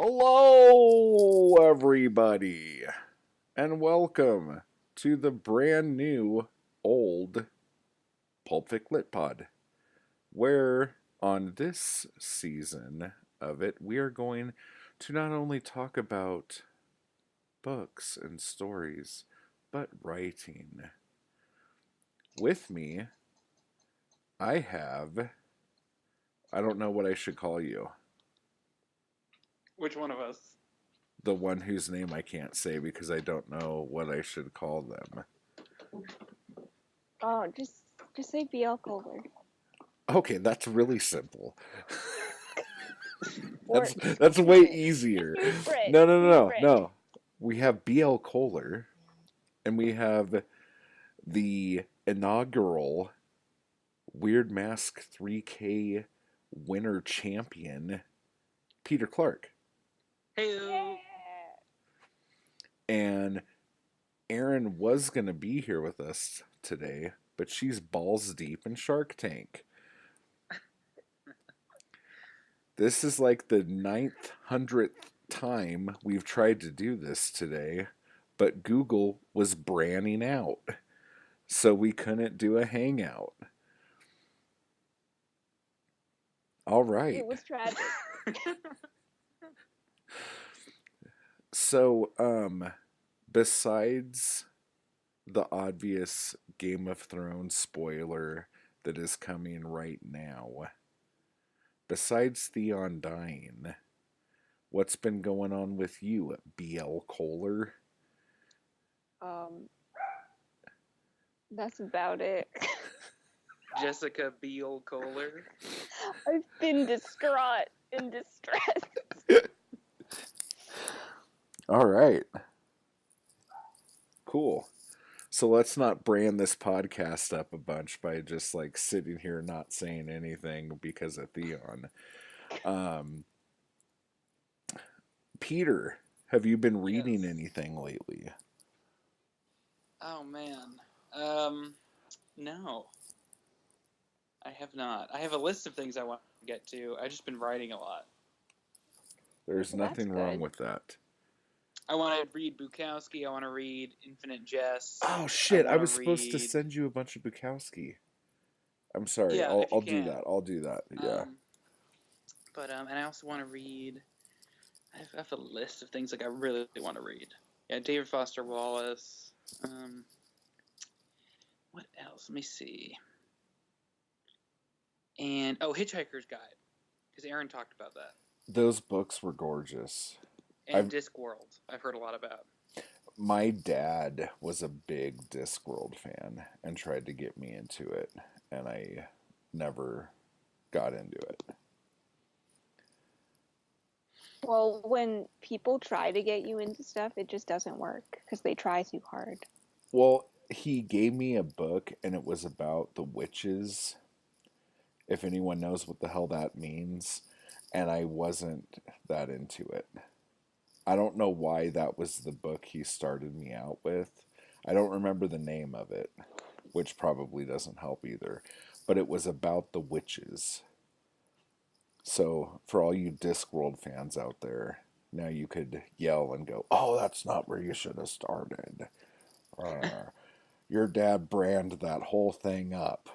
Hello, everybody, and welcome to the brand new old PulpFicLitPod, where on this season of it, we are going to not only talk about books and stories, but writing. With me, I have, I don't know what I should call you. Which one of us? The one whose name I can't say because I don't know what I should call them. Oh, just say BL Koller. Okay, that's really simple. Or that's way easier. No. We have BL Koller, and we have the inaugural Weird Mask 3K winner champion, Peter Clark. Hey. And Erin was going to be here with us today, but she's balls deep in Shark Tank. This is like the 900th time we've tried to do this today, but Google was branning out, so we couldn't do a hangout. All right. It was tragic. So, besides the obvious Game of Thrones spoiler that is coming right now, besides Theon dying, what's been going on with you, BL Koller? That's about it. Jessica Biel Koller. I've been distraught and distressed. All right. Cool. So let's not brand this podcast up a bunch by just like sitting here not saying anything because of Theon. Peter, have you been reading anything lately? Oh man. No. I have not. I have a list of things I want to get to. I've just been writing a lot. There's nothing wrong with that. I want to read Bukowski. I want to read Infinite Jest. Oh shit! I was supposed to send you a bunch of Bukowski. I'm sorry. Yeah, I'll do that. I'll do that. Yeah. And I also want to read. I have a list of things like I really want to read. Yeah, David Foster Wallace. What else? Let me see. And Hitchhiker's Guide, because Aaron talked about that. Those books were gorgeous. And Discworld, I've heard a lot about. My dad was a big Discworld fan and tried to get me into it, and I never got into it. Well, when people try to get you into stuff, it just doesn't work because they try too hard. Well, he gave me a book, and it was about the witches, if anyone knows what the hell that means, and I wasn't that into it. I don't know why that was the book he started me out with. I don't remember the name of it, which probably doesn't help either. But it was about the witches. So, for all you Discworld fans out there, now you could yell and go, "Oh, that's not where you should have started. Your dad branded that whole thing up."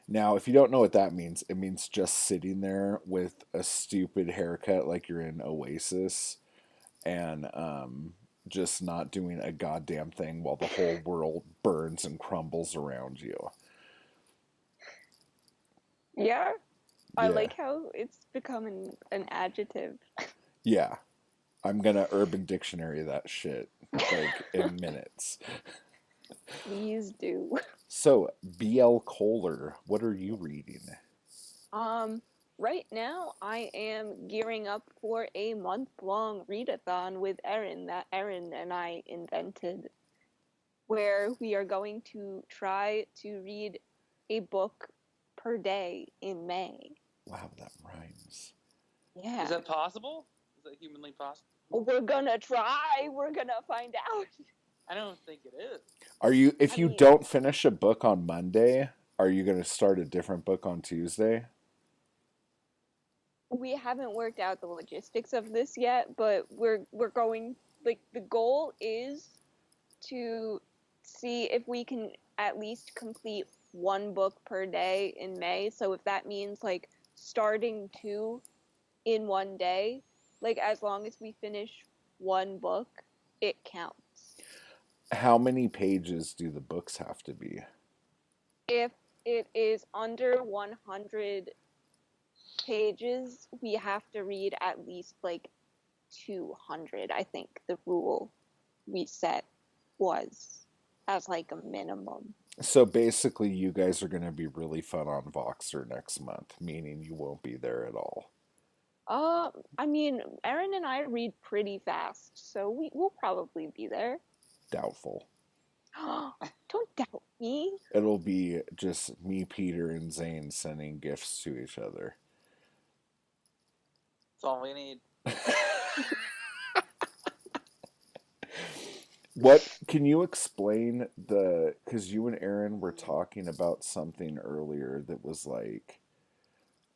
Now, if you don't know what that means, it means just sitting there with a stupid haircut like you're in Oasis and just not doing a goddamn thing while the whole world burns and crumbles around you. Yeah. I like how it's become an adjective. Yeah. I'm going to Urban Dictionary that shit like in minutes. Please do. So, BL Koller, what are you reading? Right now I am gearing up for a month-long readathon with Erin that Erin and I invented, where we are going to try to read a book per day in May. Wow, that rhymes. Yeah. Is that possible? Is that humanly possible? We're gonna try. We're gonna find out. I don't think it is. Are you? If you don't finish a book on Monday, are you going to start a different book on Tuesday? we haven't worked out the logistics of this yet, but we're going, like, the goal is to see if we can at least complete one book per day in May. So if that means like starting two in one day, like as long as we finish one book, it counts. How many pages do the books have to be? If it is under 100 pages, we have to read at least like 200. I think the rule we set was as like a minimum. So basically, you guys are going to be really fun on Voxer next month, meaning you won't be there at all. I mean, Erin and I read pretty fast, so we'll probably be there. Doubtful. Don't doubt me. It'll be just me, Peter, and Zane sending gifts to each other. That's all we need. What can you explain because you and Erin were talking about something earlier that was like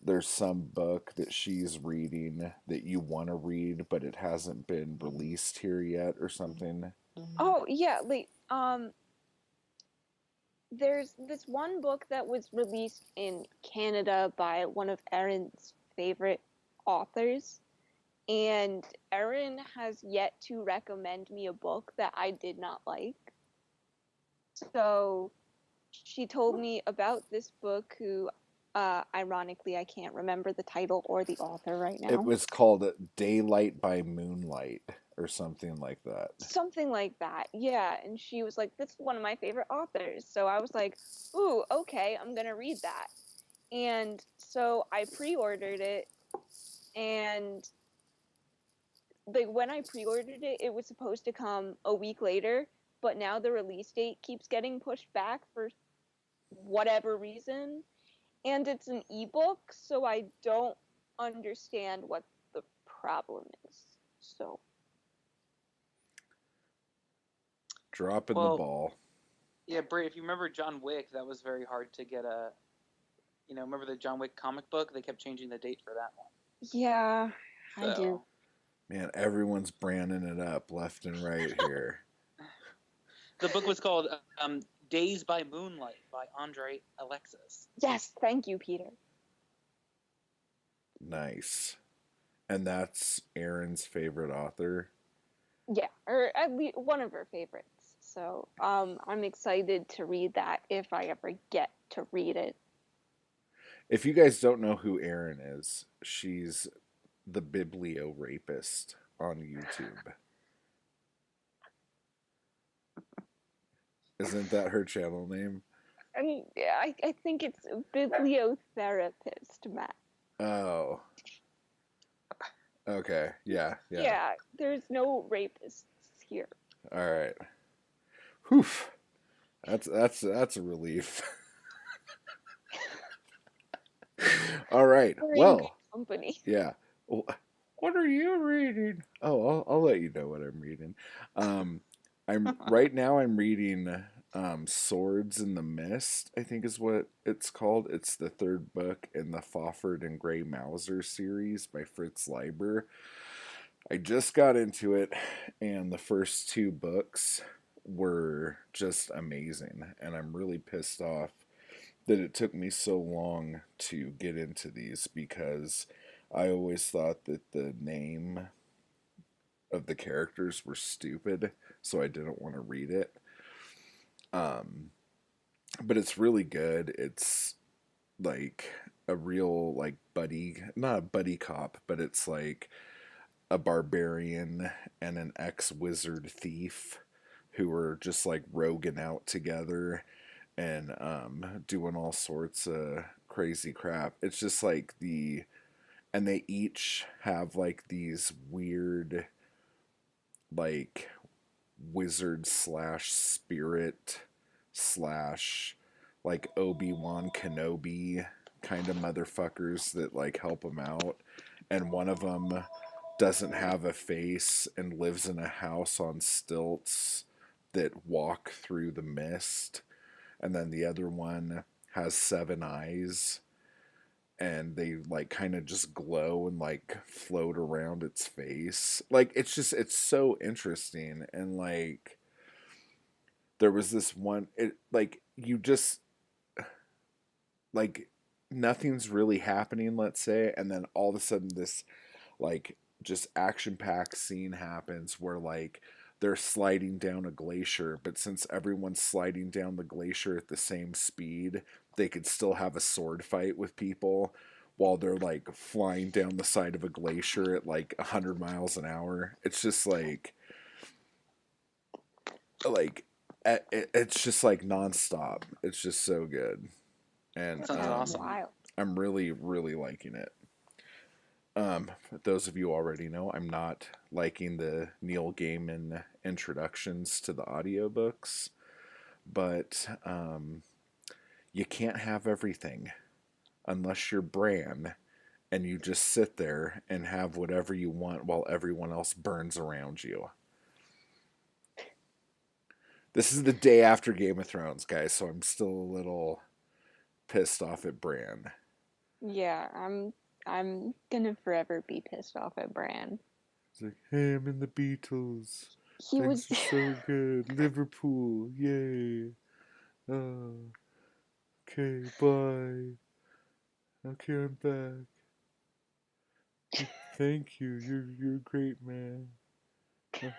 there's some book that she's reading that you want to read but it hasn't been released here yet or something. Oh yeah, like there's this one book that was released in Canada by one of Erin's favorite authors, and Erin has yet to recommend me a book that I did not like. So she told me about this book who ironically I can't remember the title or the author right now. It was called Daylight by Moonlight or something like that. Something like that, yeah. And she was like, this is one of my favorite authors. So I was like, ooh, okay, I'm gonna read that. And so I pre-ordered it, and like when I pre-ordered it, it was supposed to come a week later, but now the release date keeps getting pushed back for whatever reason. And it's an ebook, so I don't understand what the problem is. So Dropping the ball. Yeah, Bray, if you remember John Wick, that was very hard to get a. Remember the John Wick comic book? They kept changing the date for that one. Yeah, I do. Man, everyone's branding it up left and right here. The book was called Days by Moonlight by Andre Alexis. Yes, thank you, Peter. Nice. And that's Erin's favorite author? Yeah, or at least one of her favorites. So I'm excited to read that if I ever get to read it. If you guys don't know who Erin is, she's the Biblio Rapist on YouTube. Isn't that her channel name? I think it's Bibliotherapist, Matt. Oh. Okay. Yeah. Yeah, there's no rapists here. All right. Whew. That's a relief. All right. We're in Well. good company. Yeah. Well, what are you reading? Oh, I'll let you know what I'm reading. I'm right now. I'm reading Swords in the Mist, I think is what it's called. It's the third book in the Fawford and Grey Mauser series by Fritz Leiber. I just got into it, and the first two books were just amazing, and I'm really pissed off that it took me so long to get into these because I always thought that the name of the characters were stupid, so I didn't want to read it. But it's really good. It's like a real like not a buddy cop, but it's like a barbarian and an ex-wizard thief who are just like roguing out together and doing all sorts of crazy crap. It's just like and they each have like these weird like wizard slash spirit slash like Obi-Wan Kenobi kind of motherfuckers that like help them out, and one of them doesn't have a face and lives in a house on stilts that walk through the mist, and then the other one has 7 eyes and they like kind of just glow and like float around its face. Like it's so interesting. And like there was this one, it like you just like nothing's really happening, let's say, and then all of a sudden this like just action packed scene happens where like they're sliding down a glacier, but since everyone's sliding down the glacier at the same speed, they could still have a sword fight with people while they're like flying down the side of a glacier at like 100 miles an hour. It's just like it's just like nonstop. It's just so good. And Sounds awesome. Wild. I'm really, really liking it. Those of you already know, I'm not liking the Neil Gaiman introductions to the audiobooks, but you can't have everything unless you're Bran and you just sit there and have whatever you want while everyone else burns around you. This is the day after Game of Thrones, guys, so I'm still a little pissed off at Bran. Yeah, I'm gonna forever be pissed off at Bran. It's like, hey, I'm in the Beatles. He was Things are so good. Liverpool, yay. Oh, okay, bye. Okay, I'm back. Thank you. You're a great man. Okay,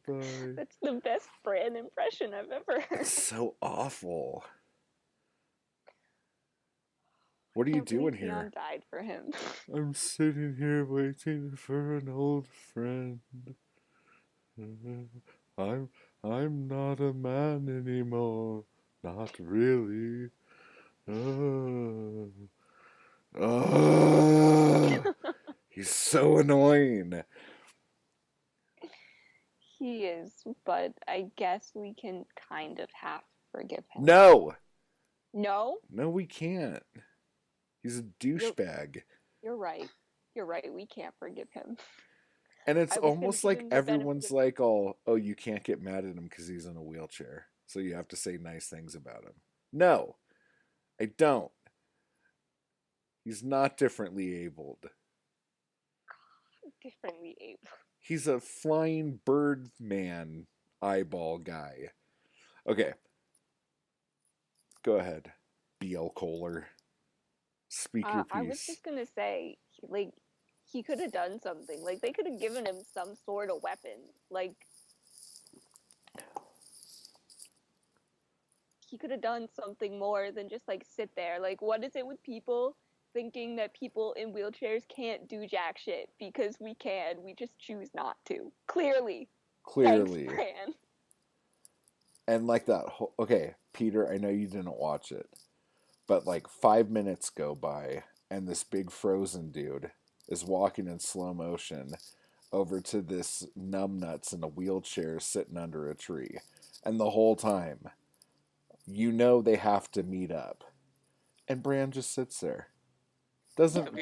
bye. That's the best Bran impression I've ever heard. It's so awful. What are you Can't believe doing here? Theon died for him. I'm sitting here waiting for an old friend. I'm not a man anymore. Not really. He's so annoying. He is, but I guess we can kind of half forgive him. No, No? we can't. He's a douchebag. You're right. You're right. We can't forgive him. And it's I was gonna almost give like him the everyone's benefit like, oh, you can't get mad at him because he's in a wheelchair. So you have to say nice things about him. No, I don't. He's not differently abled. Differently able. He's a flying bird man eyeball guy. Okay. Go ahead, BL Koller. Speak your piece. I was just gonna say, like, he could have done something. Like, they could have given him some sort of weapon. Like, he could have done something more than just, like, sit there. Like, what is it with people thinking that people in wheelchairs can't do jack shit? Because we can. We just choose not to. Clearly. Clearly. Thanks, Bran. And like that whole... Okay, Peter, I know you didn't watch it. But like 5 minutes go by, and this big frozen dude is walking in slow motion over to this numbnuts in a wheelchair sitting under a tree. And the whole time, you know they have to meet up. And Bran just sits there. Doesn't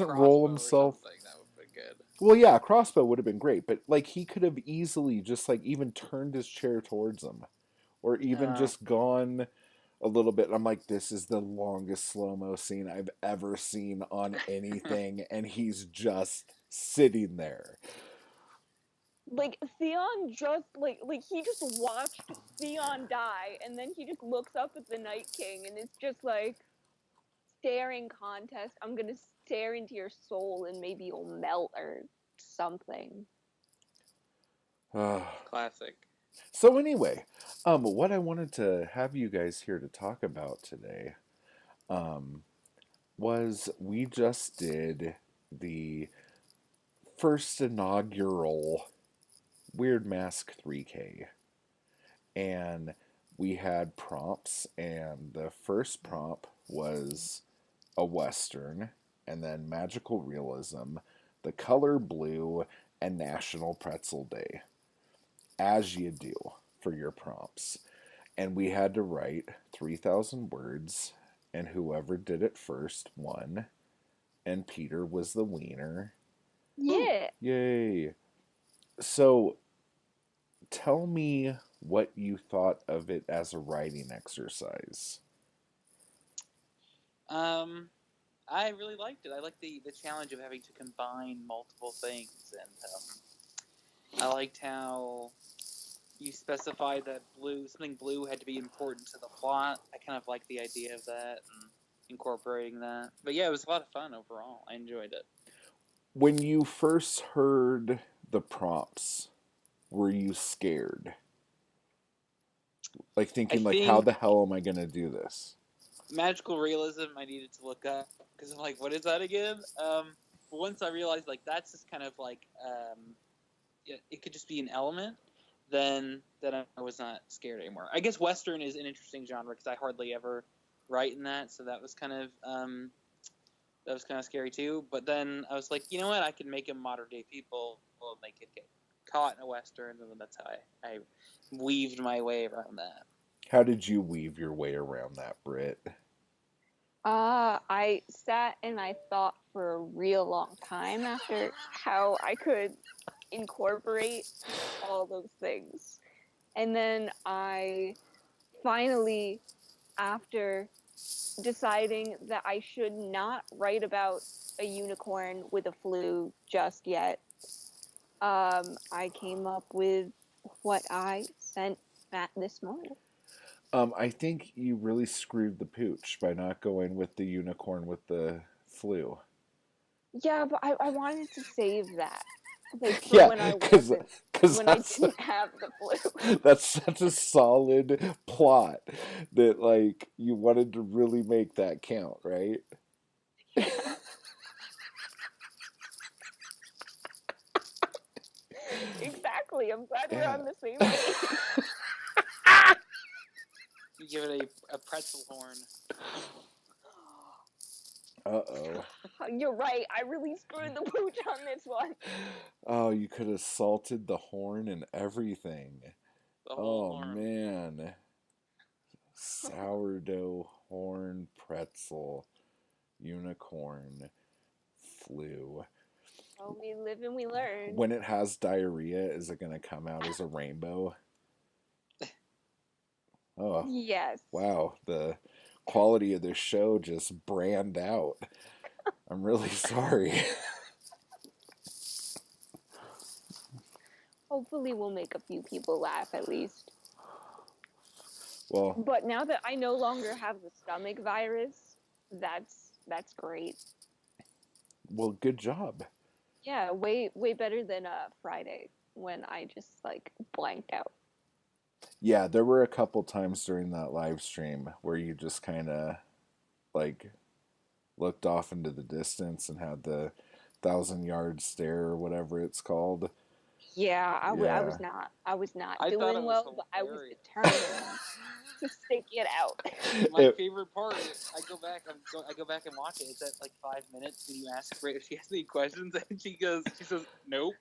roll himself. That would be good. Well, yeah, a crossbow would have been great, but like he could have easily just like even turned his chair towards him, or even just gone a little bit. I'm like, this is the longest slow-mo scene I've ever seen on anything, and he's just sitting there. Like, Theon just, like he just watched Theon die, and then he just looks up at the Night King, and it's just like, staring contest. I'm gonna stare into your soul, and maybe you'll melt or something. Classic. So anyway, what I wanted to have you guys here to talk about today was we just did the first inaugural Weird Mask 3K. And we had prompts, and the first prompt was a Western, and then magical realism, the color blue, and National Pretzel Day. As you do for your prompts. And we had to write 3,000 words, and whoever did it first won. And Peter was the wiener. Yeah. Yay. So, tell me what you thought of it as a writing exercise. I really liked it. I liked the challenge of having to combine multiple things, and I liked how you specified that something blue had to be important to the plot. I kind of liked the idea of that and incorporating that. But yeah, it was a lot of fun overall. I enjoyed it. When you first heard the prompts, were you scared? Like I thinking like, how think the hell am I gonna do this? magical realism I needed to look up because I'm like, what is that again? But once I realized like that's just kind of like it could just be an element, then I was not scared anymore. I guess Western is an interesting genre because I hardly ever write in that, so that was kind of scary too. But then I was like, you know what? I can make them modern day people, and they could get caught in a Western, and that's how I weaved my way around that. How did you weave your way around that, Britt? I sat and I thought for a real long time after how I could incorporate all those things. And then I finally, after deciding that I should not write about a unicorn with a flu just yet, I came up with what I sent Matt this morning. I think you really screwed the pooch by not going with the unicorn with the flu. Yeah, but I wanted to save that. Like for Yeah, when I because wasn't, when I that's didn't have the flu. that's such a solid plot that like you wanted to really make that count, right? Yeah, exactly. I'm glad we're Yeah. on the same page. You give it a pretzel horn. Uh-oh. You're right. I really screwed the pooch on this one. Oh, you could have salted the horn and everything. The whole Oh horn. man. Sourdough horn pretzel unicorn flu. Well, we live and we learn. When it has diarrhea, is it going to come out as a rainbow? Oh, Yes. wow. The quality of this show just brand out. I'm really sorry. Hopefully, we'll make a few people laugh at least. Well, But now that I no longer have the stomach virus, that's great. good job. Yeah, way better than Friday when I just like blanked out. Yeah, there were a couple times during that live stream where you just kind of like looked off into the distance and had the 1,000 yard stare or whatever it's called. Yeah, I Yeah. was not I thought doing it was well, but I was hilarious. determined to stick it out. My It- favorite part, I go back and watch it. It's at like 5 minutes when you ask Brit if she has any questions, and she says nope,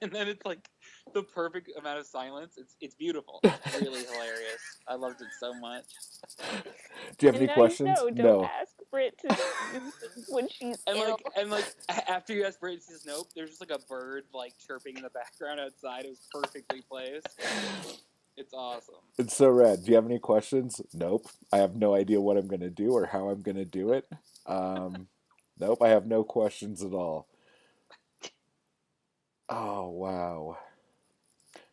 and then it's like the perfect amount of silence. It's beautiful. It's really hilarious. I loved it so much. Do you have And any now questions? you know, don't No. ask Brit to do things when she's ill. And like after you ask Brit, she says nope. There's just like a bird like chirping in the background outside. It was perfectly placed. It's awesome. It's so rad. Do you have any questions? Nope. I have no idea what I'm going to do or how I'm going to do it. Nope. I have no questions at all. Oh, wow.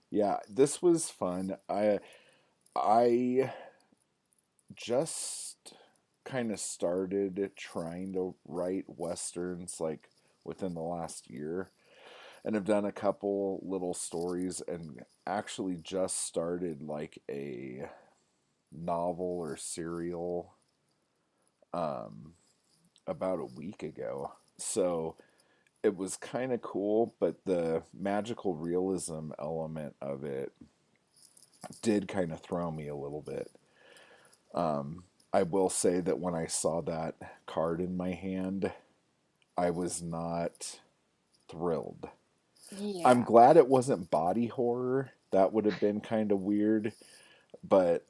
Yeah, this was fun. I just kind of started trying to write westerns like within the last year and have done a couple little stories and actually just started like a novel or serial about a week ago. So it was kind of cool, but the magical realism element of it did kind of throw me a little bit. I will say that when I saw that card in my hand, I was not thrilled. I'm Yeah. glad it wasn't body horror. That would have been kind of weird. But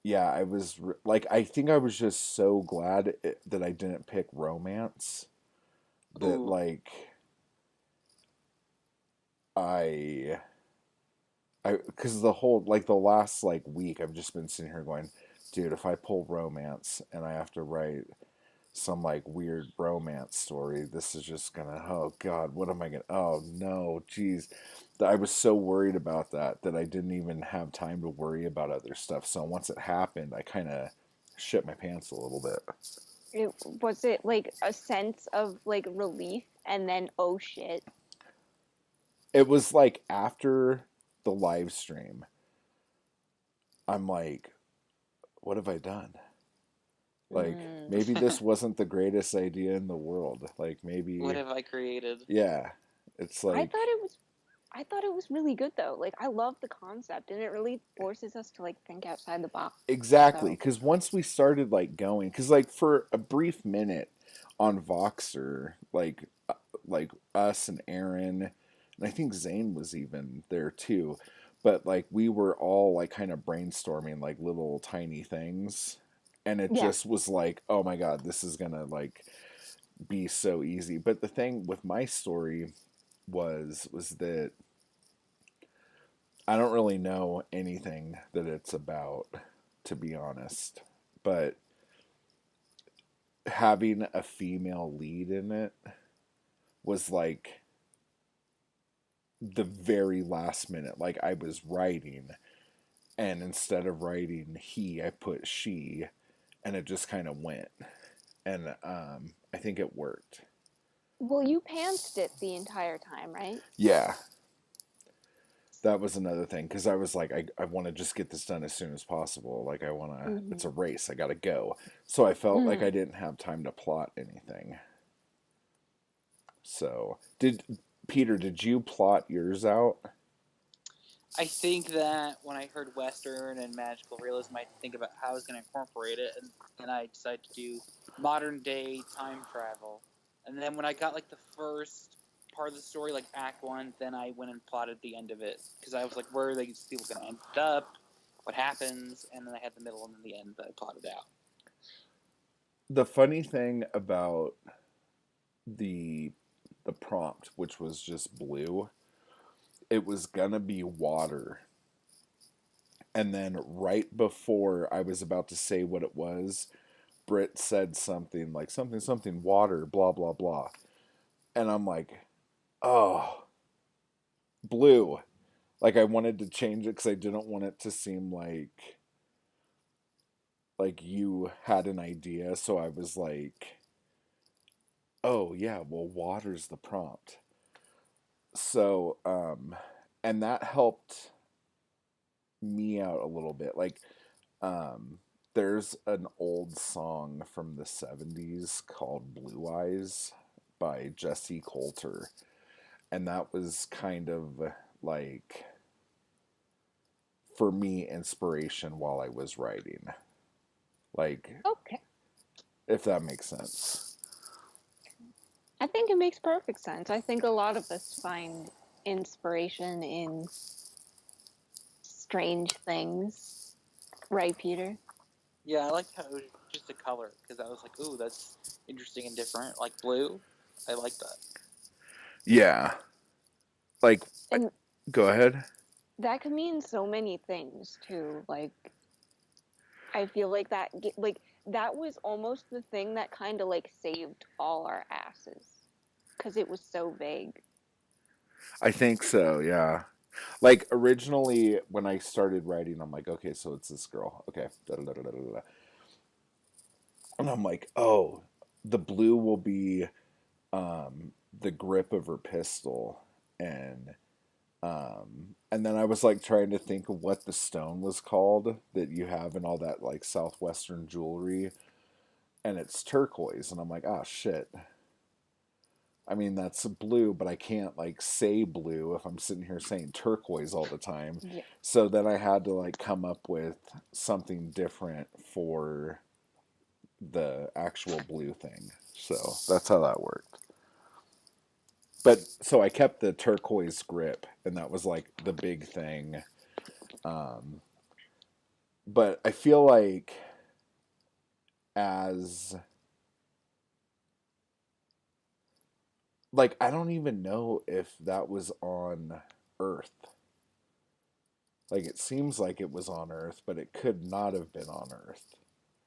yeah, I was like, I think I was just so glad that I didn't pick romance. That Ooh. like I because the whole like the last like week I've just been sitting here going, dude, if I pull romance and I have to write some like weird romance story, this is just gonna, oh God, what am I gonna, oh no, geez. I was so worried about that I didn't even have time to worry about other stuff. So once it happened, I kind of shit my pants a little bit. Was it like a sense of like relief and then oh shit? It was like after the live stream, I'm like, what have I done? Like, Mm. maybe this wasn't the greatest idea in the world. Like, What maybe, have I created? yeah, it's I like, thought it was I thought it was really good though. Like I love the concept and it really forces us to like think outside the box. exactly. So Because once we started, like, going, because, like, for a brief minute on Voxer, like us and Aaron, and I think Zane was even there too. But like we were all like kind of brainstorming like little tiny things. And it yeah. just was like, oh my God, this is gonna like be so easy. But the thing with my story was that I don't really know anything that it's about, to be honest. But having a female lead in it was like the very last minute. Like I was writing, and instead of writing he, I put she, and it just kind of went. And I think it worked. Well, you pantsed it the entire time, right? Yeah, that was another thing because I was like, I want to just get this done as soon as possible. Like, I want to, it's Mm-hmm. a race, I got to go. So I felt like I Mm. didn't have time to plot anything. So, did Peter, did you plot yours out? I think that when I heard Western and magical realism, I had to think about how I was going to incorporate it, and then I decided to do modern day time travel. And then when I got like the first part of the story, like Act One, then I went and plotted the end of it because I was like, where are these people going to end up? What happens? And then I had the middle and then the end that I plotted out. The funny thing about the the prompt, which was just blue, it was gonna be water. And then right before I was about to say what it was, Britt said something like something water, blah blah blah. And I'm like, oh, blue. Like I wanted to change it because I didn't want it to seem like you had an idea. So I was like, oh yeah, well water's the prompt. So and that helped me out a little bit. Like there's an old song from the 70s called Blue Eyes by Jesse Coulter. And that was kind of like, for me, inspiration while I was writing. Like, Okay. if that makes sense. I think it makes perfect sense. I think a lot of us find inspiration in strange things, right, Peter? Yeah, I liked how it was just a color because I was like, ooh, that's interesting and different. Like blue, I like that. Yeah. Like, And go ahead. that could mean so many things too. Like I feel like like that was almost the thing that kind of like saved all our asses because it was so vague. I think so, yeah. Like, originally, when I started writing, I'm like, okay, so it's this girl. Okay. Da, da, da, da, da, da. And I'm like, oh, the blue will be the grip of her pistol. And then I was like trying to think of what the stone was called that you have in all that like southwestern jewelry, and it's turquoise. And I'm like, ah, shit. I mean, that's blue, but I can't like say blue if I'm sitting here saying turquoise all the time. Yeah. So then I had to like come up with something different for the actual blue thing. So that's how that worked. But so I kept the turquoise grip, and that was like the big thing. Um, but I feel as like I don't even know if that was on Earth. Like it seems like it was on Earth, but it could not have been on Earth.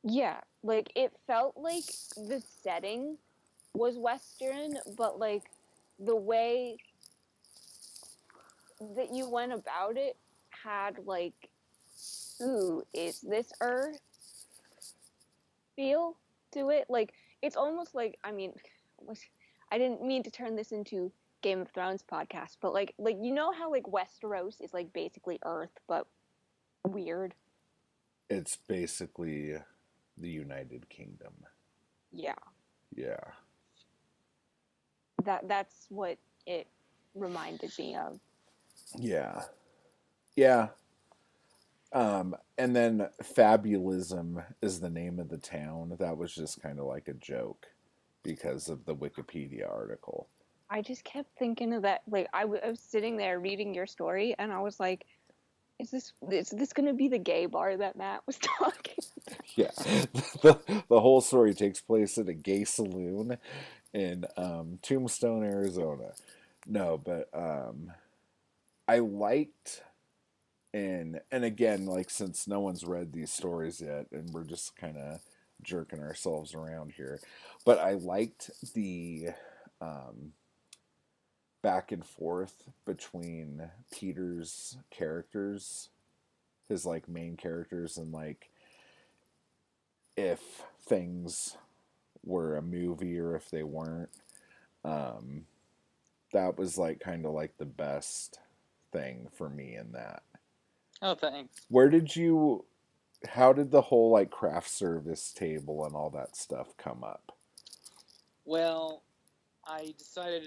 Yeah, like it felt like the setting was Western, but like the way that you went about it had like, ooh, is this Earth feel to it? Like it's almost like, I mean, I didn't mean to turn this into Game of Thrones podcast, but like you know how like Westeros is like basically Earth but weird. It's basically the United Kingdom. Yeah, Yeah. that's what it reminded me of. Yeah. Yeah. And then Fabulism is the name of the town. That was just kind of like a joke because of the Wikipedia article. I just kept thinking of that. Like I was sitting there reading your story, and I was like, "Is this going to be the gay bar that Matt was talking?" Yeah. The whole story takes place at a gay saloon in Tombstone, Arizona. No, but I liked and again, like since no one's read these stories yet, and we're just kind of jerking ourselves around here, but I liked the um, back and forth between Peter's characters, his like main characters, and like if things were a movie or if they weren't. Um, that was like kind of like the best thing for me in that. Oh, thanks. Where did you how did the whole like craft service table and all that stuff come up? Well, I decided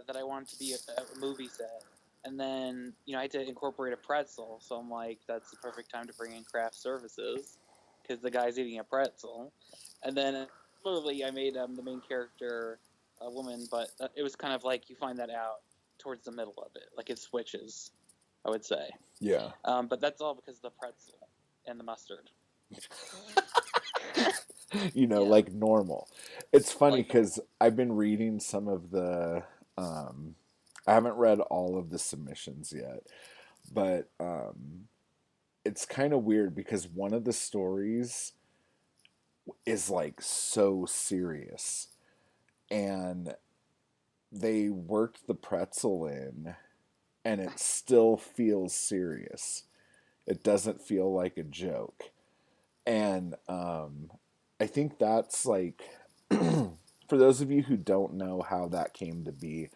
that I wanted to be a movie set, and then I had to incorporate a pretzel. So I'm like, that's the perfect time to bring in craft services because the guy's eating a pretzel. And then literally, I made the main character a woman, but it was kind of like you find that out towards the middle of it, like it switches, I would say. Yeah. But that's all because of the pretzel and the mustard. Yeah. Like normal. It's funny Like because I've been reading some of the. I haven't read all of the submissions yet, but it's kind of weird because one of the stories is like so serious, and they worked the pretzel in, and it still feels serious. It doesn't feel like a joke, and I think that's like for those of you who don't know how that came to be,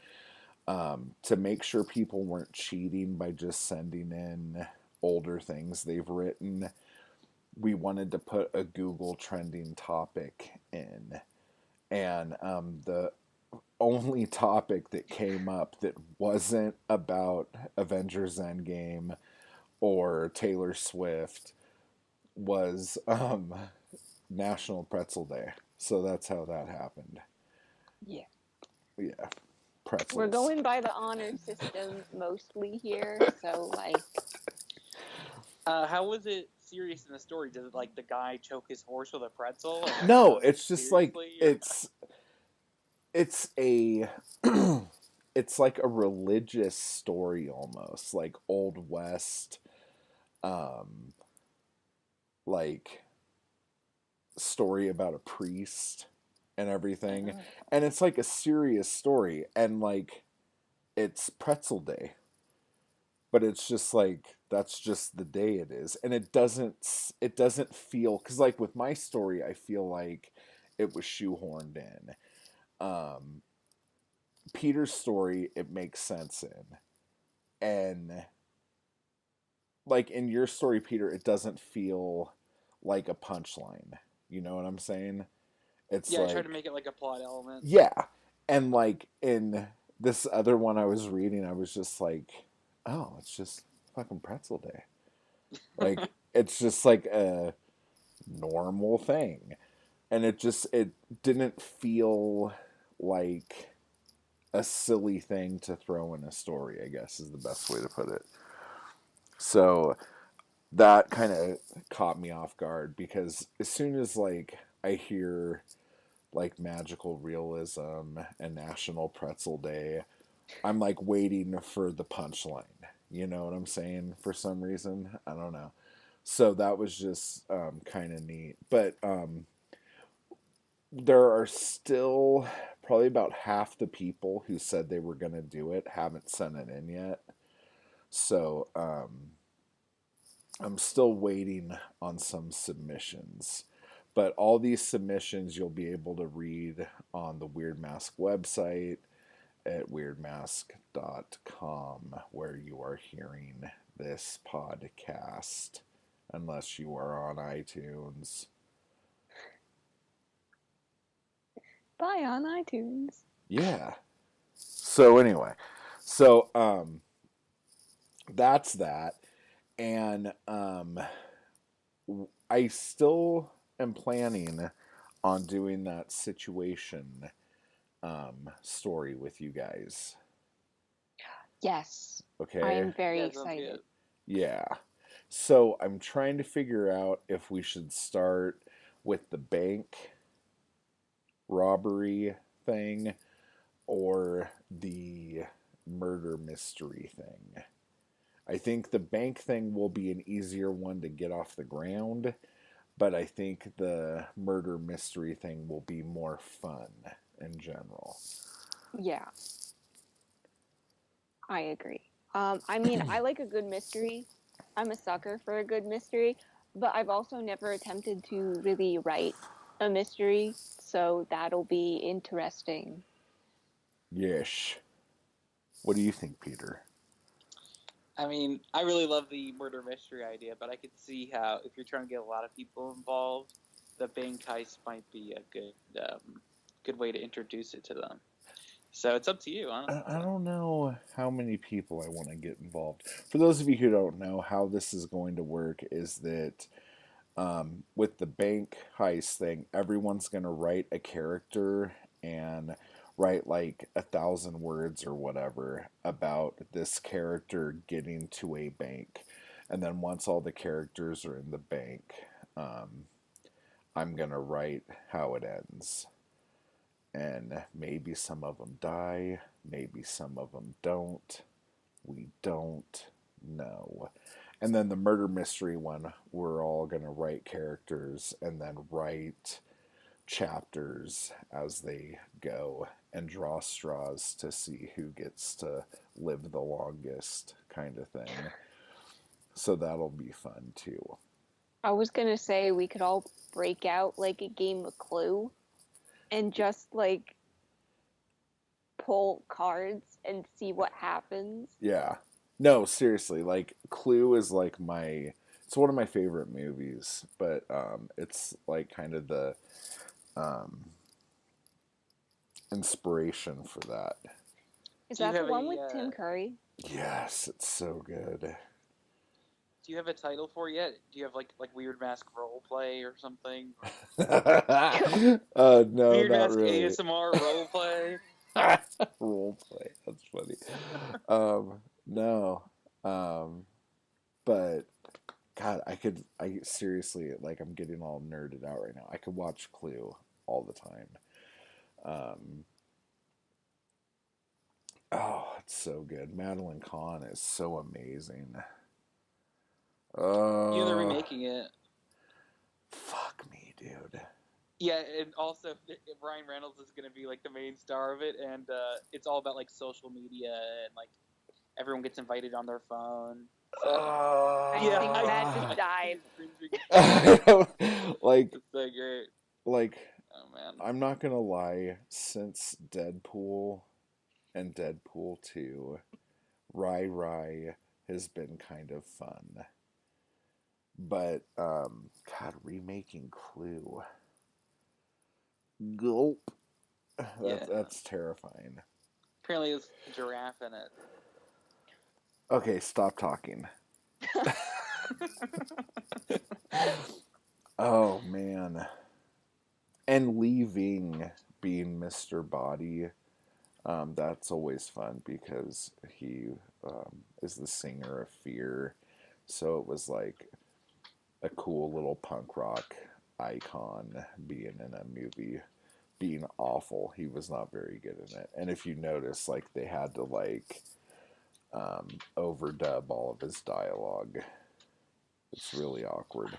to make sure people weren't cheating by just sending in older things they've written, we wanted to put a Google trending topic in. And the only topic that came up that wasn't about Avengers Endgame or Taylor Swift was National Pretzel Day. So that's how that happened. Yeah. Yeah. Pretzels. We're going by the honor system mostly here, so like. how was it serious in the story? Does it like the guy choke his horse with a pretzel? No, it's just like it's a it's like a religious story almost, like Old West, um, like story about a priest and everything, and it's like a serious story, and like it's Pretzel Day, but it's just like that's just the day it is, and it doesn't feel because like with my story, I feel like it was shoehorned in. Um, Peter's story, it makes sense in, and like in your story, Peter, it doesn't feel like a punchline. You know what I'm saying? It's Yeah, I like tried to make it like a plot element. yeah, and like in this other one I was reading, I was just like, oh, it's just fucking Pretzel Day. Like it's just like a normal thing, and it didn't feel like a silly thing to throw in a story, I guess is the best way to put it. So that kind of caught me off guard because as soon as like I hear like magical realism and National Pretzel Day, I'm like waiting for the punchline. You know what I'm saying? For some reason, I don't know. So that was just kind of neat. But there are still probably about half the people who said they were going to do it haven't sent it in yet. So I'm still waiting on some submissions. But all these submissions you'll be able to read on the Weird Mask website at weirdmask.com, where you are hearing this podcast, unless you are on iTunes. Buy on iTunes. Yeah. So anyway, so that's that, and I still am planning on doing that situation story with you guys. Yes. I Okay. am very Yeah, sounds excited. good. Yeah. So I'm trying to figure out if we should start with the bank robbery thing or the murder mystery thing. I think the bank thing will be an easier one to get off the ground, but I think the murder mystery thing will be more fun in general. Yeah. I agree. I mean, I like a good mystery. I'm a sucker for a good mystery, but I've also never attempted to really write a mystery, so that'll be interesting. Yes. What do you think, Peter? I mean, I really love the murder mystery idea, but I could see how if you're trying to get a lot of people involved, the bank heist might be a good way to introduce it to them. So it's up to you, honestly. I don't know how many people I want to get involved. For those of you who don't know, how this is going to work is that with the bank heist thing, everyone's going to write a character and write like 1,000 words or whatever about this character getting to a bank. And then once all the characters are in the bank, I'm going to write how it ends. And maybe some of them die, maybe some of them don't. We don't know. And then the murder mystery one, we're all going to write characters and then write chapters as they go and draw straws to see who gets to live the longest, kind of thing. So that'll be fun too. I was gonna say we could all break out like a game of Clue and just like pull cards and see what happens. Yeah. No, seriously, like Clue is like it's one of my favorite movies, but it's like kind of the um inspiration for that. Is Do you that the have one with Tim Curry? Yes, it's so good. do you have a title for it yet? Do you have like Weird Mask role play or something? No, Weird not Mask really. ASMR role play. Role play. That's funny. No. But God, I seriously, like, I'm getting all nerded out right now. I could watch Clue all the time. Um, oh, it's so good. Madeline Kahn is so amazing. You know they're remaking it. Fuck me, dude. Yeah, and also Ryan Reynolds is going to be like the main star of it, and it's all about like social media and like everyone gets invited on their phone. So, I think Matt just died. Like, it's so great. like, Oh man. I'm not gonna lie. Since Deadpool and Deadpool 2, Rai has been kind of fun. But, God, remaking Clue. Gulp. Yeah. That's terrifying. Apparently, there's a giraffe in it. Okay, stop talking. Oh, man. And leaving being Mr. Body, that's always fun because he is the singer of Fear. So it was like a cool little punk rock icon being in a movie, being awful. He was not very good in it. And if you notice, like, they had to, like, overdub all of his dialogue. It's really awkward.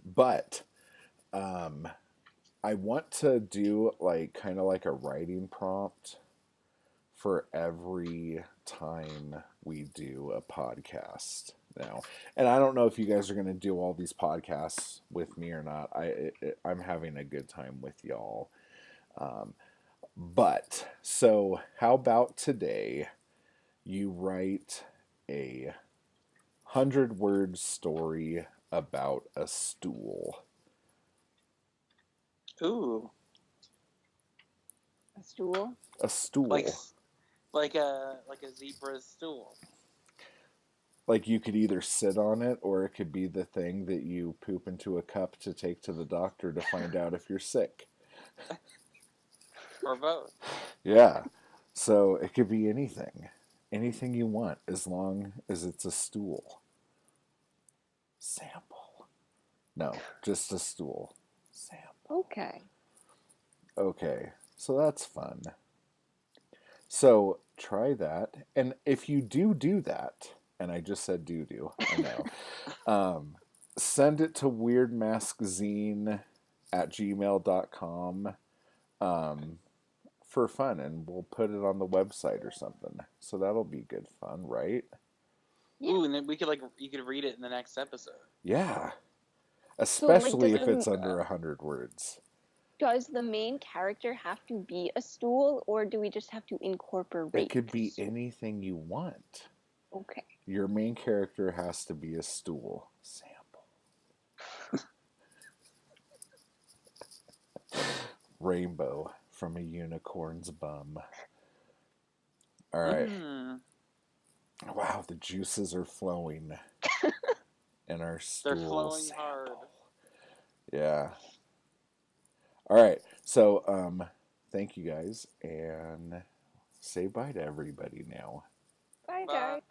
But I want to do like kind of like a writing prompt for every time we do a podcast now. And I don't know if you guys are going to do all these podcasts with me or not. I'm having a good time with y'all. But so how about today you write a 100-word story about a stool? Ooh, A stool? A stool. like a zebra's stool. Like you could either sit on it or it could be the thing that you poop into a cup to take to the doctor to find out if you're sick. Or both. Yeah. So it could be anything. Anything you want as long as it's a stool. Sample. No, just a stool. Sample. Okay. Okay. So that's fun. So try that. And if you do that, and I just said do, I know. Send it to weirdmaskzine@gmail.com for fun, and we'll put it on the website or something. So that'll be good fun, right? Yeah. Ooh, and then you could read it in the next episode. Yeah. So, like, Especially if it's under 100 words. Does the main character have to be a stool, or do we just have to incorporate? It could be anything you want. Okay. Your main character has to be a stool. Sample. Rainbow from a unicorn's bum. All right. Wow, the juices are flowing in our stool. They're flowing sample. hard. Yeah. All right. So, thank you guys, and say bye to everybody now. Bye, guys.